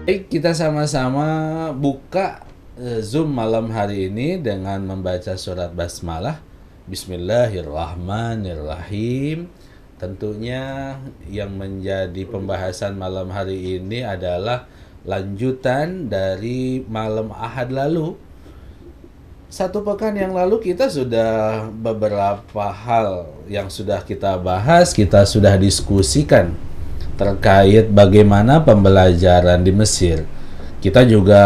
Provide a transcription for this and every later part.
Baik, kita sama-sama buka Zoom malam hari ini dengan membaca surat basmalah. Bismillahirrahmanirrahim. Tentunya yang menjadi pembahasan malam hari ini adalah lanjutan dari malam Ahad lalu. Satu pekan yang lalu kita sudah beberapa hal yang sudah kita bahas, kita sudah diskusikan terkait bagaimana pembelajaran di Mesir. Kita juga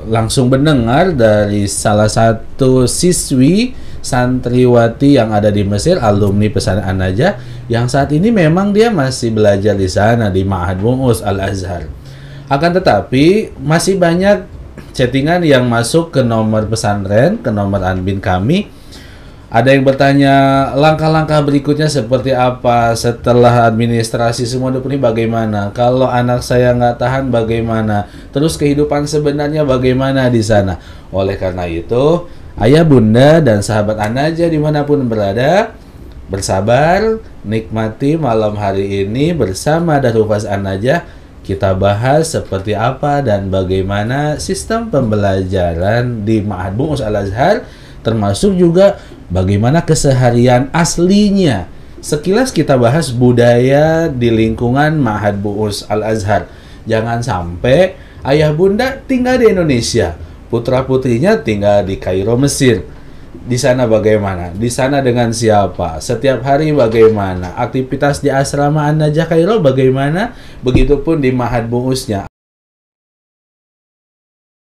langsung mendengar dari salah satu siswi santriwati yang ada di Mesir, alumni pesantren An-Najah, yang saat ini memang dia masih belajar di sana di Ma'had Bu'us Al-Azhar. Akan tetapi masih banyak chattingan yang masuk ke nomor pesantren, ke nomor admin kami. Ada yang bertanya langkah-langkah berikutnya seperti apa setelah administrasi semua ini bagaimana? Kalau anak saya nggak tahan bagaimana? Terus kehidupan sebenarnya bagaimana di sana? Oleh karena itu, ayah bunda dan sahabat An-Najah dimanapun berada, bersabar, nikmati malam hari ini bersama Darufaz An-Najah. Kita bahas seperti apa dan bagaimana sistem pembelajaran di Ma'had Bu'us Al-Azhar, termasuk juga bagaimana keseharian aslinya. Sekilas kita bahas budaya di lingkungan Ma'had Bu'us Al-Azhar. Jangan sampai ayah bunda tinggal di Indonesia, putra-putrinya tinggal di Kairo, Mesir. Di sana bagaimana? Di sana dengan siapa? Setiap hari bagaimana? Aktivitas di asrama An-Najah Kairo bagaimana? Begitupun di Ma'had Bu'usnya.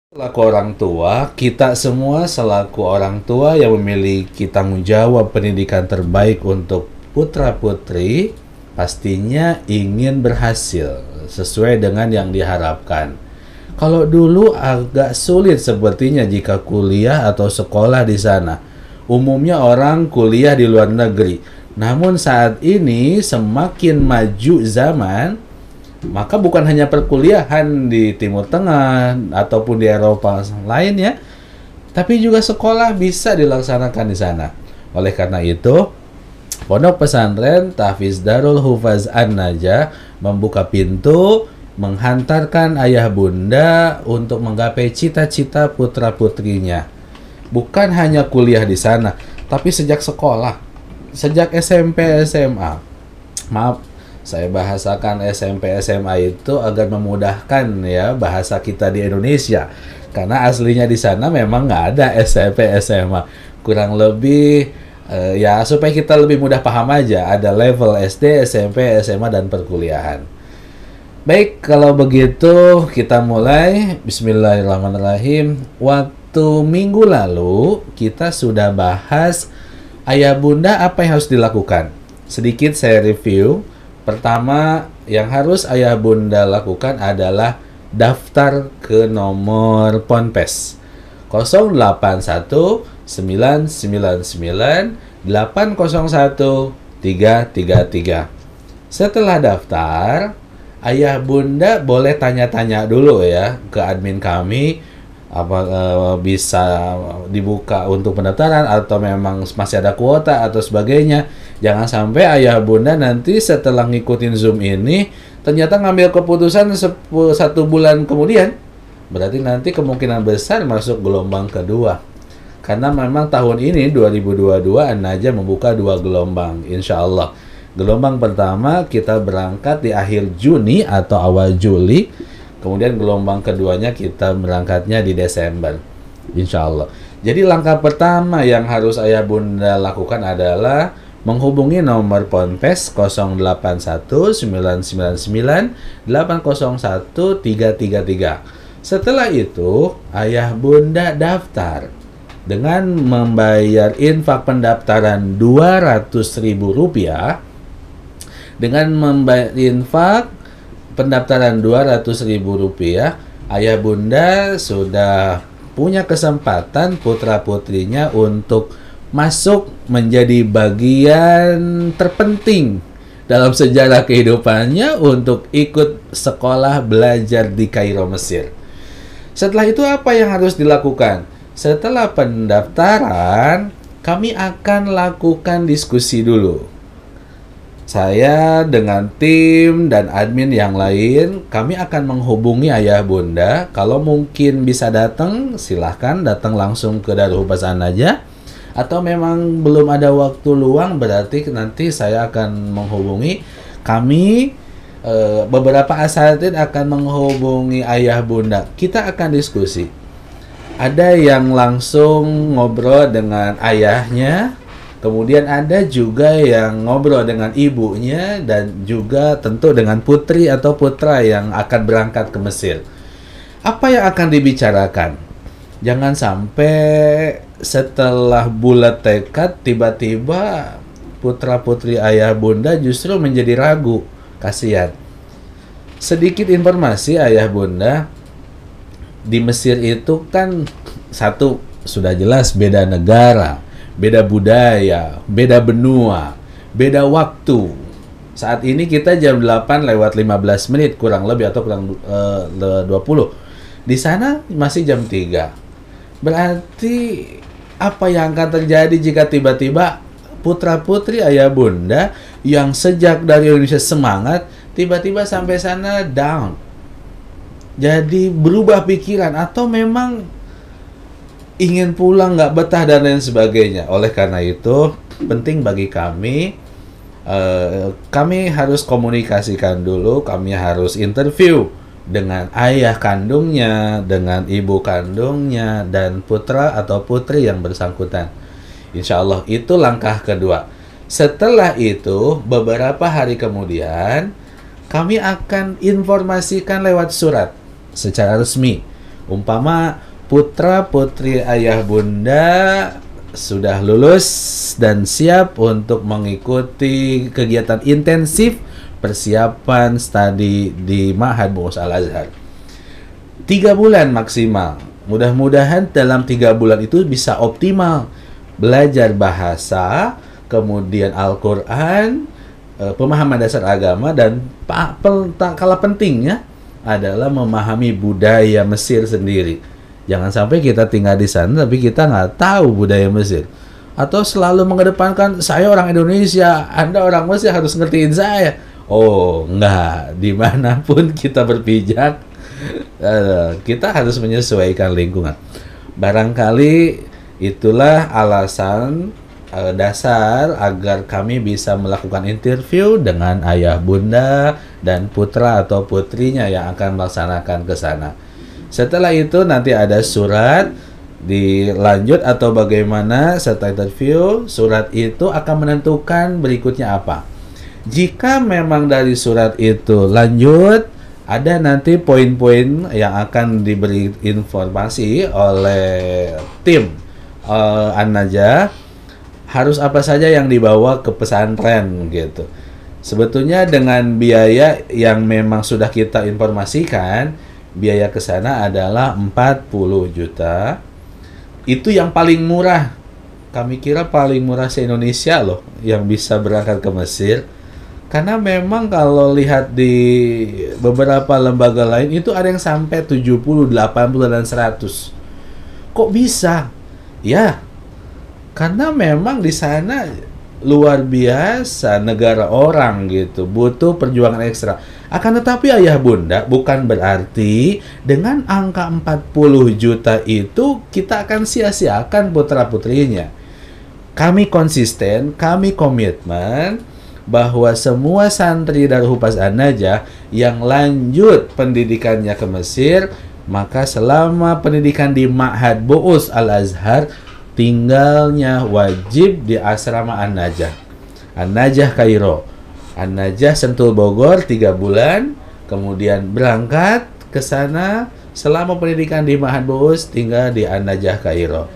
Selaku orang tua, kita semua selaku orang tua yang memiliki tanggung jawab pendidikan terbaik untuk putra-putri, pastinya ingin berhasil sesuai dengan yang diharapkan. Kalau dulu agak sulit sepertinya jika kuliah atau sekolah di sana. Umumnya orang kuliah di luar negeri. Namun saat ini semakin maju zaman, maka bukan hanya perkuliahan di Timur Tengah ataupun di Eropa lainnya, tapi juga sekolah bisa dilaksanakan di sana. Oleh karena itu, Pondok Pesantren Tahfiz Darul Hufaz An-Najah membuka pintu menghantarkan ayah bunda untuk menggapai cita-cita putra-putrinya. Bukan hanya kuliah di sana, tapi sejak sekolah, sejak SMP, SMA. Maaf, saya bahasakan SMP, SMA itu agar memudahkan ya bahasa kita di Indonesia. Karena aslinya di sana memang nggak ada SMP, SMA. Kurang lebih ya supaya kita lebih mudah paham aja. Ada level SD, SMP, SMA, dan perkuliahan. Baik, kalau begitu kita mulai. Bismillahirrahmanirrahim. Waktu minggu lalu kita sudah bahas ayah bunda apa yang harus dilakukan. Sedikit saya review. Pertama, yang harus ayah bunda lakukan adalah daftar ke nomor Ponpes 081 999 801 333. Setelah daftar, ayah bunda boleh tanya-tanya dulu ya ke admin kami apa bisa dibuka untuk pendaftaran atau memang masih ada kuota atau sebagainya. Jangan sampai ayah bunda nanti setelah ngikutin Zoom ini ternyata ngambil keputusan 1 bulan kemudian. Berarti nanti kemungkinan besar masuk gelombang kedua. Karena memang tahun ini 2022 An-Najah membuka 2 gelombang insya Allah. Gelombang pertama kita berangkat di akhir Juni atau awal Juli. Kemudian gelombang keduanya kita berangkatnya di Desember. Insya Allah. Jadi langkah pertama yang harus ayah bunda lakukan adalah menghubungi nomor Ponpes 081 999 801 333. Setelah itu, ayah bunda daftar dengan membayar infak pendaftaran Rp200.000. Dengan membayar infak pendaftaran Rp200.000, ayah bunda sudah punya kesempatan putra-putrinya untuk masuk menjadi bagian terpenting dalam sejarah kehidupannya untuk ikut sekolah belajar di Kairo, Mesir. Setelah itu apa yang harus dilakukan? Setelah pendaftaran, kami akan lakukan diskusi dulu. Saya dengan tim dan admin yang lain, kami akan menghubungi ayah bunda. Kalau mungkin bisa datang, silahkan datang langsung ke Darul Hufaz An-Najah. Atau memang belum ada waktu luang, berarti nanti saya akan menghubungi kami. Beberapa asatid akan menghubungi ayah bunda. Kita akan diskusi. Ada yang langsung ngobrol dengan ayahnya, kemudian ada juga yang ngobrol dengan ibunya, dan juga tentu dengan putri atau putra yang akan berangkat ke Mesir. Apa yang akan dibicarakan? Jangan sampai setelah bulat tekad, tiba-tiba putra-putri ayah bunda justru menjadi ragu. Kasihan. Sedikit informasi ayah bunda, di Mesir itu kan satu, sudah jelas beda negara, beda budaya, beda benua, beda waktu. Saat ini kita jam 8:15 kurang lebih atau kurang 20. Di sana masih jam 3. Berarti apa yang akan terjadi jika tiba-tiba putra-putri ayah bunda yang sejak dari Indonesia semangat, tiba-tiba sampai sana down. Jadi berubah pikiran atau memang ingin pulang, nggak betah dan lain sebagainya. Oleh karena itu, penting bagi kami, kami harus komunikasikan dulu, kami harus interview dengan ayah kandungnya, dengan ibu kandungnya, dan putra atau putri yang bersangkutan. Insya Allah itu langkah kedua. Setelah itu, beberapa hari kemudian, kami akan informasikan lewat surat secara resmi. Umpama putra-putri ayah bunda sudah lulus dan siap untuk mengikuti kegiatan intensif persiapan studi di Ma'had Bu'us Al-Azhar. 3 bulan maksimal. Mudah-mudahan dalam 3 bulan itu bisa optimal. Belajar bahasa, kemudian Al-Quran, pemahaman dasar agama, dan kalah pentingnya adalah memahami budaya Mesir sendiri. Jangan sampai kita tinggal di sana tapi kita nggak tahu budaya Mesir. Atau selalu mengedepankan, saya orang Indonesia, Anda orang Mesir harus ngertiin saya. Oh, enggak. Dimanapun kita berpijak, kita harus menyesuaikan lingkungan. Barangkali itulah alasan dasar agar kami bisa melakukan interview dengan ayah bunda dan putra atau putrinya yang akan melaksanakan ke sana. Setelah itu nanti ada surat dilanjut atau bagaimana setelah interview. Surat itu akan menentukan berikutnya apa. Jika memang dari surat itu lanjut, ada nanti poin-poin yang akan diberi informasi oleh tim An-Najah, harus apa saja yang dibawa ke pesantren gitu. Sebetulnya dengan biaya yang memang sudah kita informasikan, biaya ke sana adalah 40 juta. Itu yang paling murah. Kami kira paling murah se-Indonesia loh yang bisa berangkat ke Mesir. Karena memang kalau lihat di beberapa lembaga lain itu ada yang sampai 70, 80 dan 100. Kok bisa? Ya, karena memang di sana luar biasa negara orang gitu, butuh perjuangan ekstra. Akan tetapi ayah bunda, bukan berarti dengan angka 40 juta itu kita akan sia-siakan putra-putrinya. Kami konsisten, kami komitmen bahwa semua santri Darul Hufaz An-Najah yang lanjut pendidikannya ke Mesir, maka selama pendidikan di Ma'had Bu'us Al-Azhar, tinggalnya wajib di asrama An-Najah. An-Najah Kairo. An-Najah Sentul Bogor 3 bulan, kemudian berangkat ke sana selama pendidikan di Ma'had Bu'us, tinggal di An-Najah Kairo.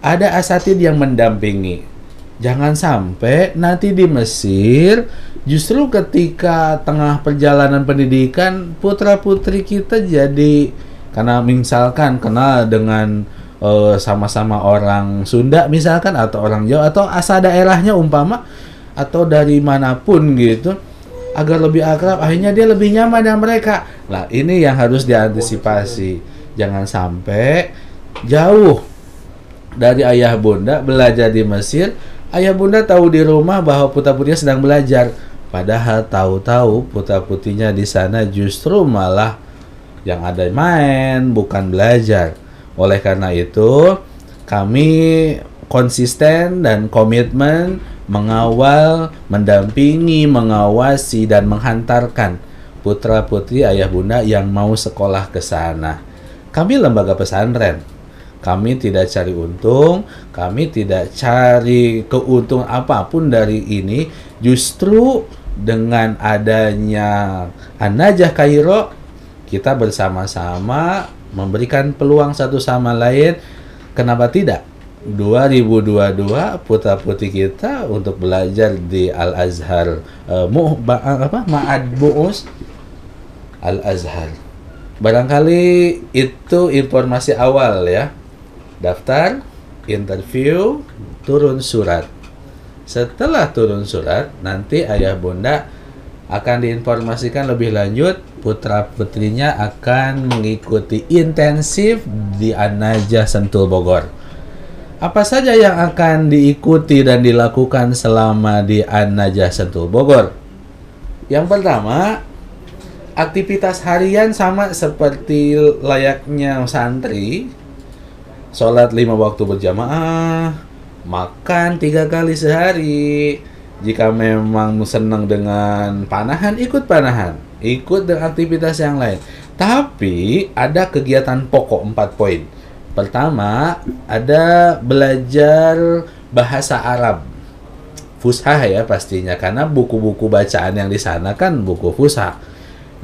Ada asatid yang mendampingi. Jangan sampai nanti di Mesir justru ketika tengah perjalanan pendidikan putra-putri kita jadi, karena misalkan kenal dengan sama-sama orang Sunda misalkan, atau orang Jawa, atau asal daerahnya umpama, atau dari manapun gitu, agar lebih akrab, akhirnya dia lebih nyaman dengan mereka. Nah, ini yang harus diantisipasi. Jangan sampai jauh dari ayah bunda belajar di Mesir, ayah bunda tahu di rumah bahwa putra-putrinya sedang belajar, Padahal tahu-tahu putra-putrinya di sana justru malah yang ada main, bukan belajar. Oleh karena itu, kami konsisten dan komitmen mengawal, mendampingi, mengawasi, dan menghantarkan putra-putri ayah bunda yang mau sekolah ke sana. Kami lembaga pesantren. Kami tidak cari untung, kami tidak cari keuntungan apapun dari ini. Justru dengan adanya An-Najah Kairo, kita bersama-sama memberikan peluang satu sama lain. Kenapa tidak? 2022 putra-putri kita untuk belajar di Al-Azhar, Ma'ad Bu'us Al-Azhar. Barangkali itu informasi awal ya. Daftar, interview, turun surat. Setelah turun surat, nanti ayah bunda akan diinformasikan lebih lanjut. Putra-putrinya akan mengikuti intensif di An-Najah Sentul Bogor. Apa saja yang akan diikuti dan dilakukan selama di An-Najah Sentul Bogor? Yang pertama, aktivitas harian sama seperti layaknya santri. Sholat 5 waktu berjamaah, makan 3 kali sehari. Jika memang senang dengan panahan, ikut panahan, ikut dengan aktivitas yang lain. Tapi ada kegiatan pokok 4 poin. Pertama, ada belajar bahasa Arab. Fushah ya pastinya, karena buku-buku bacaan yang di sana kan buku fushah.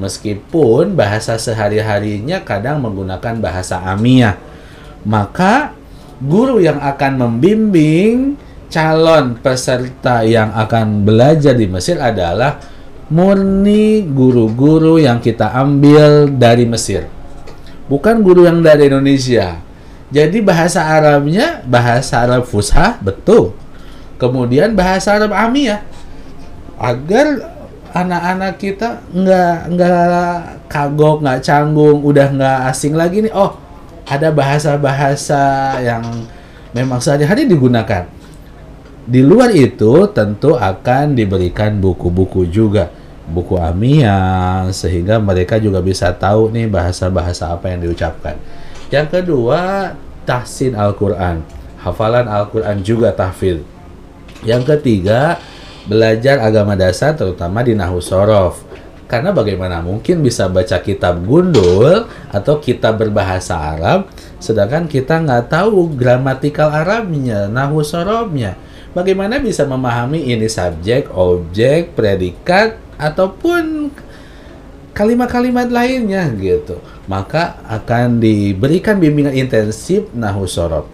Meskipun bahasa sehari-harinya kadang menggunakan bahasa Amiyah. Maka guru yang akan membimbing calon peserta yang akan belajar di Mesir adalah murni guru-guru yang kita ambil dari Mesir. Bukan guru yang dari Indonesia. Jadi bahasa Arabnya bahasa Arab Fushah, betul. Kemudian bahasa Arab Amiyah. Agar anak-anak kita nggak kagok, nggak canggung, udah nggak asing lagi nih. Oh, ada bahasa-bahasa yang memang sehari-hari digunakan. Di luar itu tentu akan diberikan buku-buku juga, buku Amiyah, sehingga mereka juga bisa tahu nih bahasa-bahasa apa yang diucapkan. Yang kedua, tahsin Al-Quran, hafalan Al-Quran juga tahfidz. Yang ketiga, belajar agama dasar terutama di Nahwu Shorof. Karena bagaimana mungkin bisa baca kitab gundul atau kitab berbahasa Arab, sedangkan kita nggak tahu gramatikal Arabnya, Nahwu Shorofnya. Bagaimana bisa memahami ini subjek, objek, predikat, ataupun kalimat-kalimat lainnya gitu. Maka akan diberikan bimbingan intensif Nahwu Shorof.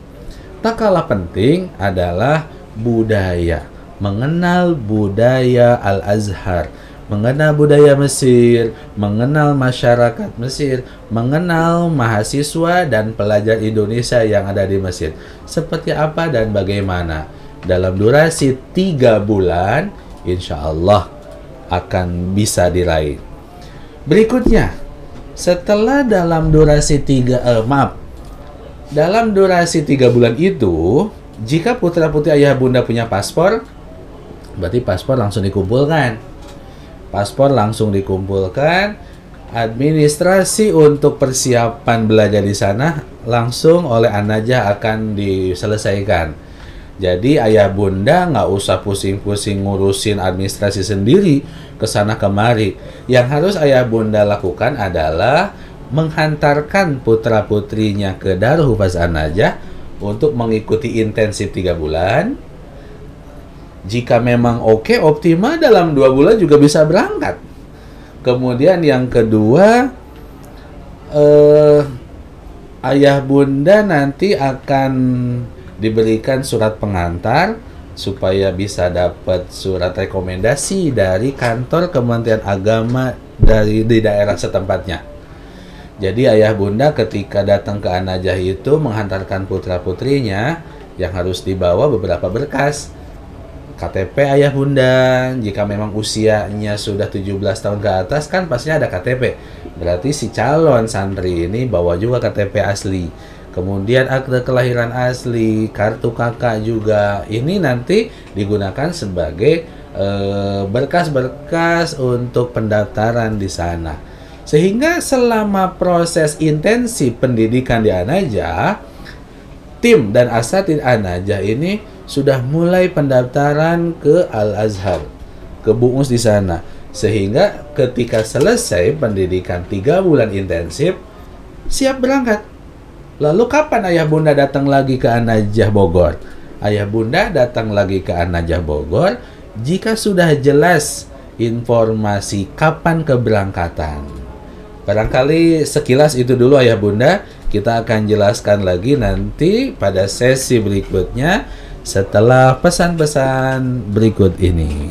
Tak kalah penting adalah budaya, mengenal budaya Al-Azhar, mengenal budaya Mesir, mengenal masyarakat Mesir, mengenal mahasiswa dan pelajar Indonesia yang ada di Mesir. Seperti apa dan bagaimana. Dalam durasi 3 bulan, insya Allah akan bisa diraih. Berikutnya, setelah dalam durasi 3 bulan itu, jika putra-putri ayah bunda punya paspor, berarti paspor langsung dikumpulkan. Paspor langsung dikumpulkan, administrasi untuk persiapan belajar di sana langsung oleh An-Najah akan diselesaikan. Jadi ayah bunda nggak usah pusing-pusing ngurusin administrasi sendiri kesana kemari. Yang harus ayah bunda lakukan adalah menghantarkan putra-putrinya ke Darul Hufaz An-Najah untuk mengikuti intensif 3 bulan. Jika memang oke, optimal dalam 2 bulan juga bisa berangkat. Kemudian yang kedua, ayah bunda nanti akan diberikan surat pengantar supaya bisa dapat surat rekomendasi dari kantor Kementerian Agama di daerah setempatnya. Jadi ayah bunda ketika datang ke An-Najah itu menghantarkan putra-putrinya yang harus dibawa beberapa berkas. KTP ayah bunda, jika memang usianya sudah 17 tahun ke atas kan pastinya ada KTP. Berarti si calon santri ini bawa juga KTP asli. Kemudian akte kelahiran asli, kartu kakak juga. Ini nanti digunakan sebagai berkas-berkas untuk pendaftaran di sana. Sehingga selama proses intensif pendidikan di An-Najah, tim dan asatidz An-Najah ini sudah mulai pendaftaran ke Al-Azhar, ke Bu'us di sana. Sehingga ketika selesai pendidikan 3 bulan intensif, siap berangkat. Lalu kapan ayah bunda datang lagi ke An-Najah Bogor? Ayah bunda datang lagi ke An-Najah Bogor jika sudah jelas informasi kapan keberangkatan. Barangkali sekilas itu dulu ayah bunda. Kita akan jelaskan lagi nanti pada sesi berikutnya setelah pesan-pesan berikut ini.